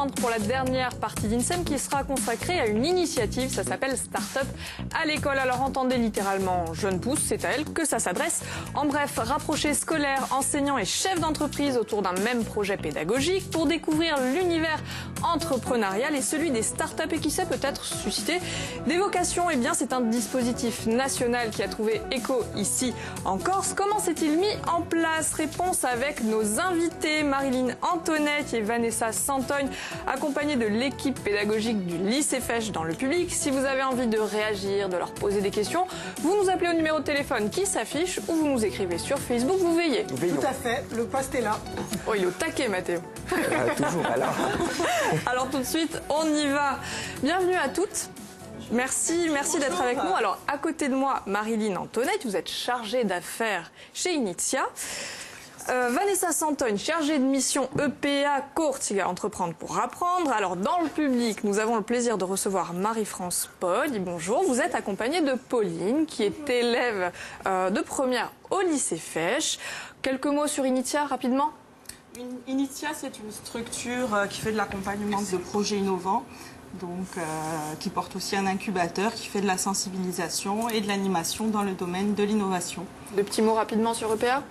reprendre pour la dernière partie d'INSEM qui sera consacrée à une initiative, ça s'appelle Start-up à l'école. Alors entendez littéralement jeune pousse, c'est à elle que ça s'adresse. En bref, rapprocher scolaires, enseignants et chefs d'entreprise autour d'un même projet pédagogique pour découvrir l'univers entrepreneurial et celui des start-up et qui sait peut-être susciter des vocations. Eh bien, c'est un dispositif national qui a trouvé écho ici en Corse. Comment s'est-il mis en place? Réponse avec nos invités, Marilyn Antoinette et Vanessa Santogne, accompagnées de l'équipe pédagogique du lycée Fesch dans le public. Si vous avez envie de réagir, de leur poser des questions, vous nous appelez au numéro de téléphone qui s'affiche ou vous nous écrivez sur Facebook, vous veillez. Tout à fait, le poste est là. Oh, il est au taquet, Mathéo. Toujours, alors. Alors tout de suite, on y va. Bienvenue à toutes. Merci d'être avec nous. Alors, à côté de moi, Marilyn Antoinette, vous êtes chargée d'affaires chez Initia. Vanessa Santogne, chargée de mission EPA Corsica, Entreprendre pour apprendre. Alors, dans le public, nous avons le plaisir de recevoir Marie-France Paul. Bonjour, vous êtes accompagnée de Pauline, qui est élève de première au lycée Fesch. Quelques mots sur Initia, rapidement? Initia, c'est une structure qui fait de l'accompagnement de projets innovants. Donc, qui porte aussi un incubateur qui fait de la sensibilisation et de l'animation dans le domaine de l'innovation. Deux petits mots rapidement sur EPA.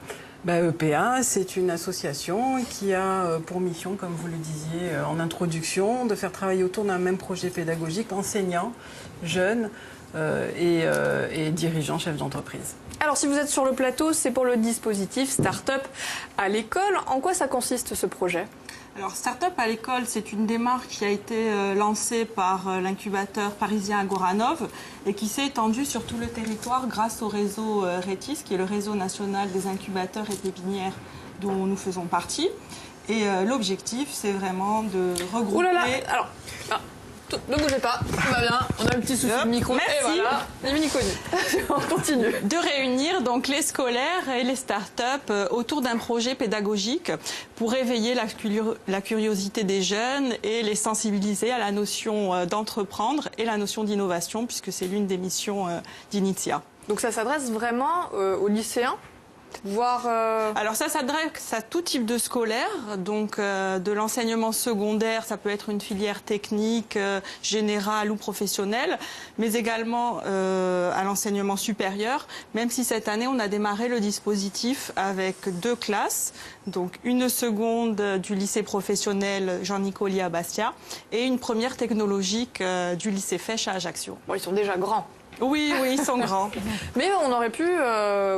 EPA, c'est une association qui a pour mission, comme vous le disiez en introduction, de faire travailler autour d'un même projet pédagogique enseignants, jeunes et dirigeants, chefs d'entreprise. Alors, si vous êtes sur le plateau, c'est pour le dispositif Start-up à l'école. En quoi ça consiste ce projet ? Alors, Start-up à l'école, c'est une démarche qui a été lancée par l'incubateur parisien Agoranov et qui s'est étendue sur tout le territoire grâce au réseau RETIS, qui est le réseau national des incubateurs et pépinières dont nous faisons partie. Et l'objectif, c'est vraiment de regrouper... Ouh là là. Alors, ne bougez pas, tout va bien, on a un petit souci de micro. Merci. Et voilà, les mini-connus. On continue. De réunir donc les scolaires et les start-up autour d'un projet pédagogique pour éveiller la curiosité des jeunes et les sensibiliser à la notion d'entreprendre et la notion d'innovation, puisque c'est l'une des missions d'Initia. Donc ça s'adresse vraiment aux lycéens ? Alors ça s'adresse à tout type de scolaire, donc de l'enseignement secondaire, ça peut être une filière technique, générale ou professionnelle, mais également à l'enseignement supérieur, même si cette année on a démarré le dispositif avec 2 classes, donc une seconde du lycée professionnel Jean-Nicoli à Bastia et une première technologique du lycée Fesch à Ajaccio. Bon, ils sont déjà grands. Oui, ils sont grands. Mais on aurait pu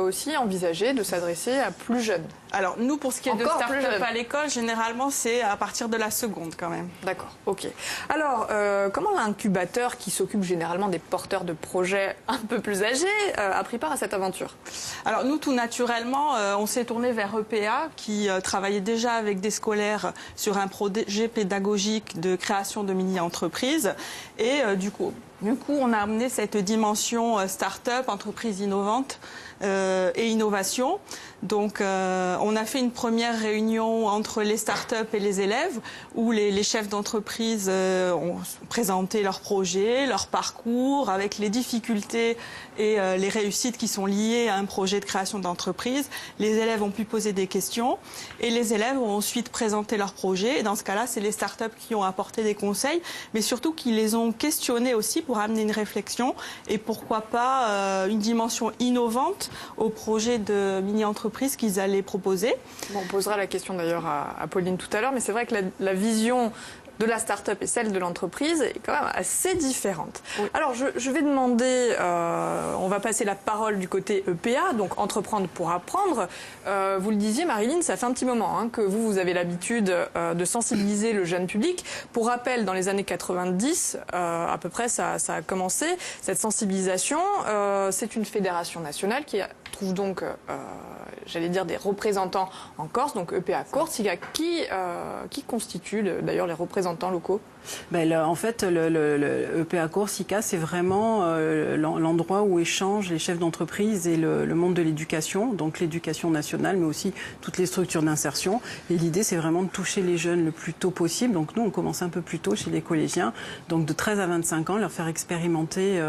aussi envisager de s'adresser à plus jeunes. Alors, nous, pour ce qui est de Encore start-up à l'école, généralement, c'est à partir de la seconde, quand même. D'accord, ok. Alors, comment l'incubateur, qui s'occupe généralement des porteurs de projets un peu plus âgés, a pris part à cette aventure? Alors, nous, tout naturellement, on s'est tourné vers EPA, qui travaillait déjà avec des scolaires sur un projet pédagogique de création de mini-entreprises. Et du coup, on a amené cette dimension start-up, entreprise innovante et innovation. Donc, on a fait une première réunion entre les start-up et les élèves où les chefs d'entreprise ont présenté leurs projets, leur parcours, avec les difficultés et les réussites qui sont liées à un projet de création d'entreprise. Les élèves ont pu poser des questions et les élèves ont ensuite présenté leurs projets. Et dans ce cas-là, c'est les start-up qui ont apporté des conseils, mais surtout qui les ont questionnés aussi pour amener une réflexion et pourquoi pas une dimension innovante au projet de mini-entreprise qu'ils allaient proposer. Bon, on posera la question d'ailleurs à Pauline tout à l'heure, mais c'est vrai que la vision de la start-up et celle de l'entreprise est quand même assez différente. Oui. Alors, je vais demander, on va passer la parole du côté EPA, donc Entreprendre pour apprendre. Vous le disiez, Marilyn, ça fait un petit moment que vous avez l'habitude de sensibiliser le jeune public. Pour rappel, dans les années 90, à peu près, ça a commencé, cette sensibilisation. C'est une fédération nationale qui trouve donc, j'allais dire, des représentants en Corse, donc EPA Corsica, qui constitue d'ailleurs les représentants locaux? En fait, le EPA Corsica, c'est vraiment l'endroit où échangent les chefs d'entreprise et le monde de l'éducation, donc l'éducation nationale, mais aussi toutes les structures d'insertion. Et l'idée, c'est vraiment de toucher les jeunes le plus tôt possible. Donc nous, on commence un peu plus tôt chez les collégiens, donc de 13 à 25 ans, leur faire expérimenter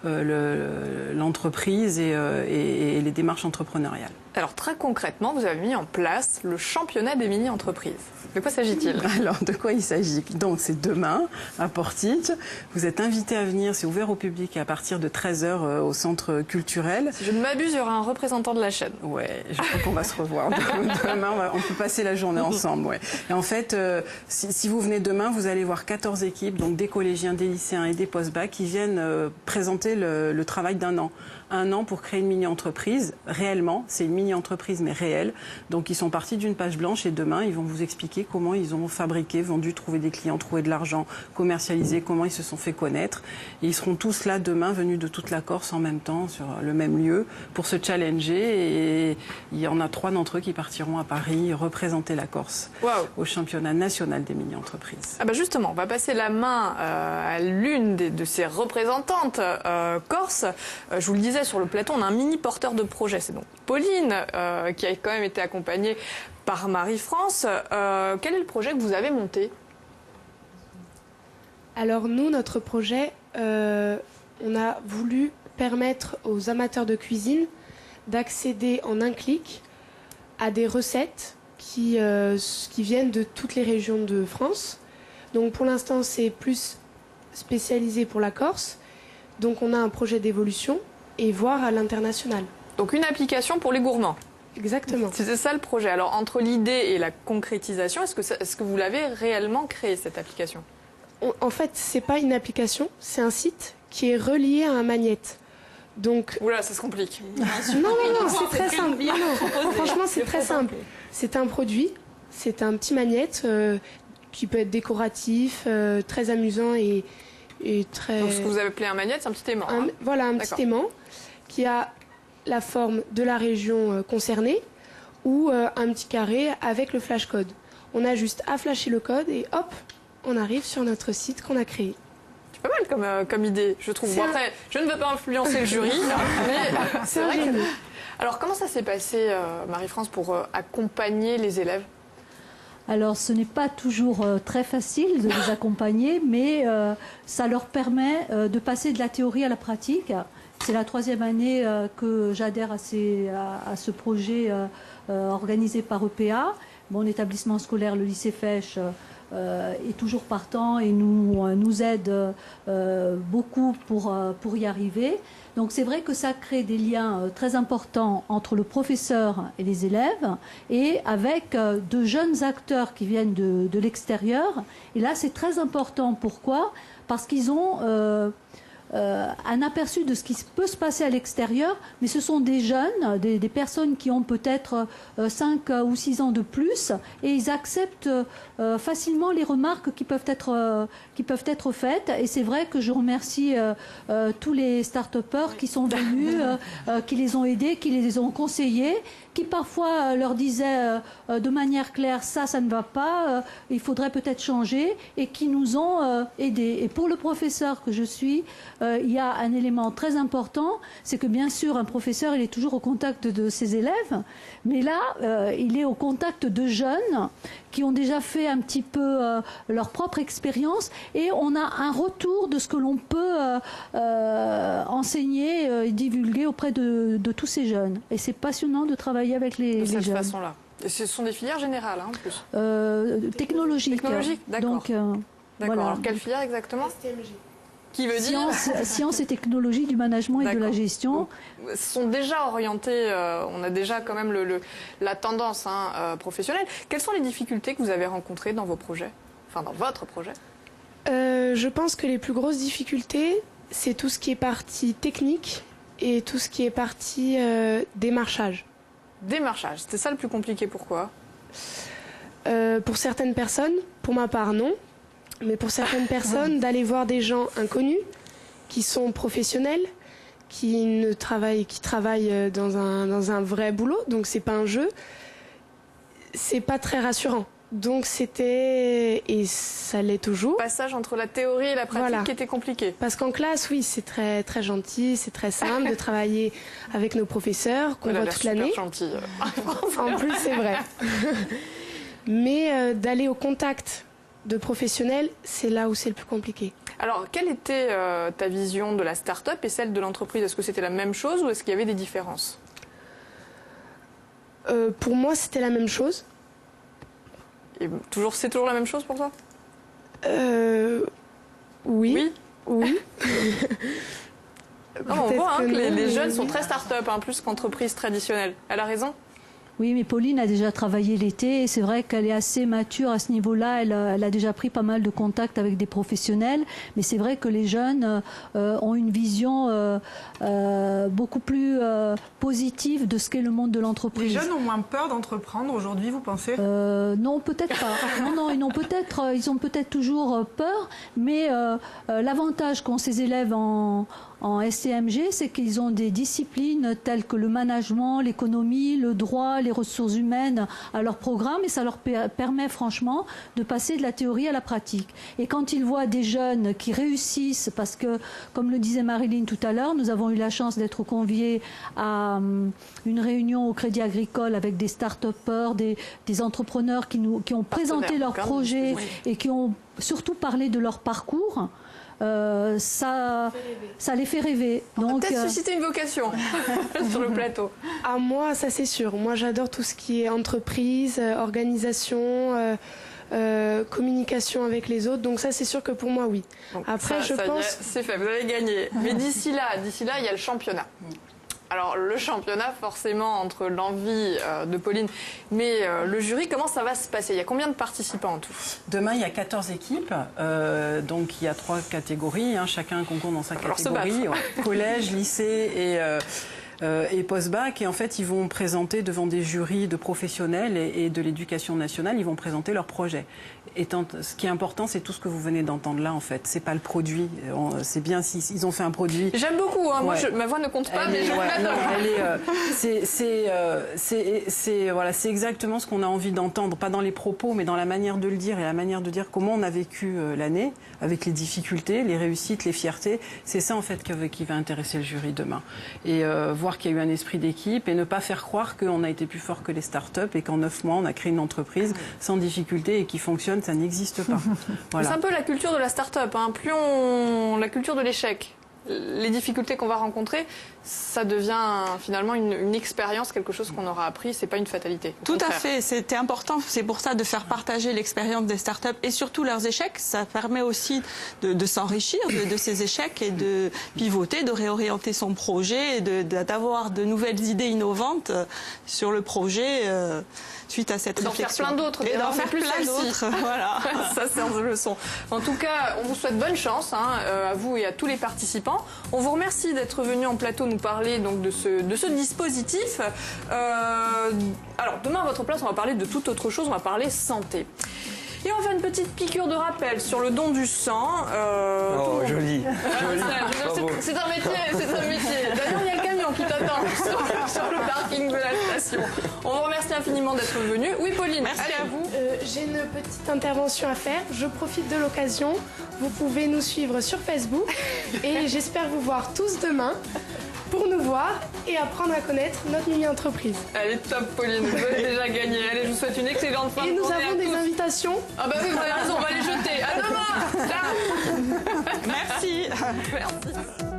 l'entreprise et les démarches entrepreneuriales. Alors très concrètement, vous avez mis en place le championnat des mini-entreprises. De quoi s'agit-il? Alors, de quoi il s'agit? Donc, c'est demain, à Portich. Vous êtes invités à venir, c'est ouvert au public à partir de 13h au centre culturel. Si je ne m'abuse, il y aura un représentant de la chaîne. Ouais, je crois qu'on va se revoir. Demain, on peut passer la journée ensemble. Ouais. Et en fait, si vous venez demain, vous allez voir 14 équipes, donc des collégiens, des lycéens et des post-bac qui viennent présenter le travail d'un an. Un an pour créer une mini-entreprise. Réellement, c'est une mini-entreprise, mais réelle. Donc, ils sont partis d'une page blanche et demain, ils vont vous expliquer comment ils ont fabriqué, vendu, trouvé des clients, trouvé de l'argent, commercialisé, comment ils se sont fait connaître. Et ils seront tous là demain, venus de toute la Corse en même temps, sur le même lieu, pour se challenger. Et il y en a 3 d'entre eux qui partiront à Paris représenter la Corse au championnat national des mini-entreprises. Ah bah justement, on va passer la main à l'une de ces représentantes corse. Je vous le disais, sur le plateau, on a un mini porteur de projet. C'est donc Pauline, qui a quand même été accompagnée par Marie-France. Quel est le projet que vous avez monté? Alors nous, notre projet, on a voulu permettre aux amateurs de cuisine d'accéder en un clic à des recettes qui viennent de toutes les régions de France. Donc pour l'instant, c'est plus spécialisé pour la Corse. Donc on a un projet d'évolution et voir à l'international. Donc une application pour les gourmands. Exactement. C'est ça le projet. Alors entre l'idée et la concrétisation, est-ce que vous l'avez réellement créé, cette application? En fait, c'est pas une application, c'est un site qui est relié à un magnète. Donc... Oula, ça se complique. Non, c'est très simple. Non, franchement, c'est très simple. C'est un produit, c'est un petit magnète qui peut être décoratif, très amusant et très... Donc ce que vous avez appelé un magnète, c'est un petit aimant. Voilà, un petit aimant qui a la forme de la région concernée ou un petit carré avec le flash code. On a juste à flasher le code et hop, on arrive sur notre site qu'on a créé. C'est pas mal comme idée, je trouve. Bon, après, je ne veux pas influencer le jury, mais c'est vrai que... Alors comment ça s'est passé, Marie-France, pour accompagner les élèves? Alors, ce n'est pas toujours très facile de les accompagner, mais ça leur permet de passer de la théorie à la pratique. C'est la 3e année que j'adhère à ce projet organisé par EPA. Mon établissement scolaire, le lycée Fèche, est toujours partant et nous aide beaucoup pour y arriver. Donc c'est vrai que ça crée des liens très importants entre le professeur et les élèves et avec de jeunes acteurs qui viennent de l'extérieur. Et là c'est très important. Pourquoi? Parce qu'ils ont un aperçu de ce qui peut se passer à l'extérieur, mais ce sont des jeunes, des personnes qui ont peut-être 5 ou 6 ans de plus, et ils acceptent facilement les remarques qui peuvent être faites. Et c'est vrai que je remercie tous les start-upers qui sont venus, qui les ont aidés, qui les ont conseillés, qui parfois leur disaient de manière claire ça ne va pas, il faudrait peut-être changer, et qui nous ont aidés. Et pour le professeur que je suis, il y a un élément très important, c'est que bien sûr un professeur il est toujours au contact de ses élèves, mais là il est au contact de jeunes qui ont déjà fait un petit peu leur propre expérience, et on a un retour de ce que l'on peut enseigner et divulguer auprès de tous ces jeunes. Et c'est passionnant de travailler avec les jeunes. De cette façon-là. Et ce sont des filières générales, en plus. Technologiques. Technologiques, d'accord. Donc, d'accord. voilà. Alors quelle filière exactement? Qui veut dire sciences et technologies du management et de la gestion. Donc, sont déjà orientés, on a déjà quand même la tendance professionnelle. Quelles sont les difficultés que vous avez rencontrées dans vos projets, enfin dans votre projet? Je pense que les plus grosses difficultés, c'est tout ce qui est partie technique et tout ce qui est partie démarchage. Démarchage, c'était ça le plus compliqué, pourquoi? Pour certaines personnes, pour ma part non. Mais pour certaines personnes, d'aller voir des gens inconnus, qui sont professionnels, qui travaillent dans un vrai boulot, donc c'est pas un jeu, c'est pas très rassurant. Donc c'était, et ça l'est toujours. Passage entre la théorie et la pratique qui était compliqué. Parce qu'en classe, oui, c'est très, très gentil, c'est très simple de travailler avec nos professeurs qu'on voit toute l'année. Gentil. En plus, c'est vrai. Mais d'aller au contact de professionnels, c'est là où c'est le plus compliqué. Alors, quelle était ta vision de la start-up et celle de l'entreprise? Est-ce que c'était la même chose ou est-ce qu'il y avait des différences? Pour moi, c'était la même chose. Et c'est toujours la même chose pour toi? Oui. Oui. Non, on voit que les jeunes sont très start-up, plus qu'entreprise traditionnelle. Elle a raison? Oui, mais Pauline a déjà travaillé l'été et c'est vrai qu'elle est assez mature à ce niveau-là. Elle a déjà pris pas mal de contacts avec des professionnels. Mais c'est vrai que les jeunes ont une vision beaucoup plus positive de ce qu'est le monde de l'entreprise. Les jeunes ont moins peur d'entreprendre aujourd'hui, vous pensez? Non, peut-être pas. Non, ils ont peut-être toujours peur. Mais l'avantage qu'ont ces élèves en STMG, c'est qu'ils ont des disciplines telles que le management, l'économie, le droit, les ressources humaines à leur programme et ça leur permet franchement de passer de la théorie à la pratique. Et quand ils voient des jeunes qui réussissent, parce que, comme le disait Marilyn tout à l'heure, nous avons eu la chance d'être conviés à une réunion au Crédit Agricole avec des start-upers, des entrepreneurs qui ont présenté leurs projets et qui ont surtout parlé de leur parcours. Ça les fait rêver. Donc, peut-être susciter une vocation sur le plateau. À moi, ça c'est sûr. Moi, j'adore tout ce qui est entreprise, organisation, communication avec les autres. Donc ça, c'est sûr que pour moi, oui. Donc, après, je pense... C'est fait, vous avez gagné. Mais d'ici là, il y a le championnat. Alors, le championnat, forcément, entre l'envie de Pauline, mais le jury, comment ça va se passer? Il y a combien de participants en tout? Demain, il y a 14 équipes, donc il y a 3 catégories, chacun concourt dans sa catégorie, collège, lycée et post-bac. Et en fait, ils vont présenter devant des jurys de professionnels et de l'éducation nationale, ils vont présenter leur projet. Ce qui est important, c'est tout ce que vous venez d'entendre là, en fait. C'est pas le produit. C'est bien s'ils ont fait un produit. J'aime beaucoup. Moi, ma voix ne compte pas, mais c'est exactement ce qu'on a envie d'entendre, pas dans les propos, mais dans la manière de le dire et la manière de dire comment on a vécu l'année, avec les difficultés, les réussites, les fiertés. C'est ça, en fait, qui va intéresser le jury demain. Et voir qu'il y a eu un esprit d'équipe et ne pas faire croire qu'on a été plus fort que les start-up et qu'en 9 mois, on a créé une entreprise sans difficulté et qui fonctionne. Ça n'existe pas. Voilà. C'est un peu la culture de la start-up. La culture de l'échec. Les difficultés qu'on va rencontrer, ça devient finalement une expérience, quelque chose qu'on aura appris. C'est pas une fatalité. Tout à fait. C'était important. C'est pour ça de faire partager l'expérience des startups et surtout leurs échecs. Ça permet aussi de s'enrichir de ces échecs et de pivoter, de réorienter son projet, d'avoir de nouvelles idées innovantes sur le projet suite à cette réflexion. D'en faire plein d'autres. Et d'en faire plein d'autres. Voilà. Ça, c'est une leçon. En tout cas, on vous souhaite bonne chance à vous et à tous les participants. On vous remercie d'être venus en plateau nous parler donc de ce dispositif. Alors demain à votre place, on va parler de toute autre chose, on va parler santé. Et on va faire une petite piqûre de rappel sur le don du sang. Joli. C'est un métier. D'ailleurs, il y a le camion qui t'attend sur le parking de la station. On vous remercie infiniment d'être venu. Oui, Pauline, merci à vous. J'ai une petite intervention à faire. Je profite de l'occasion. Vous pouvez nous suivre sur Facebook et j'espère vous voir tous demain pour nous voir et apprendre à connaître notre mini-entreprise. Elle est top, Pauline. Vous avez déjà gagné. Allez, je vous souhaite une excellente fin de journée. Et nous avons des invitations. Ah bah oui, vous avez raison, on va les jeter. À demain. Ciao. Merci. Merci.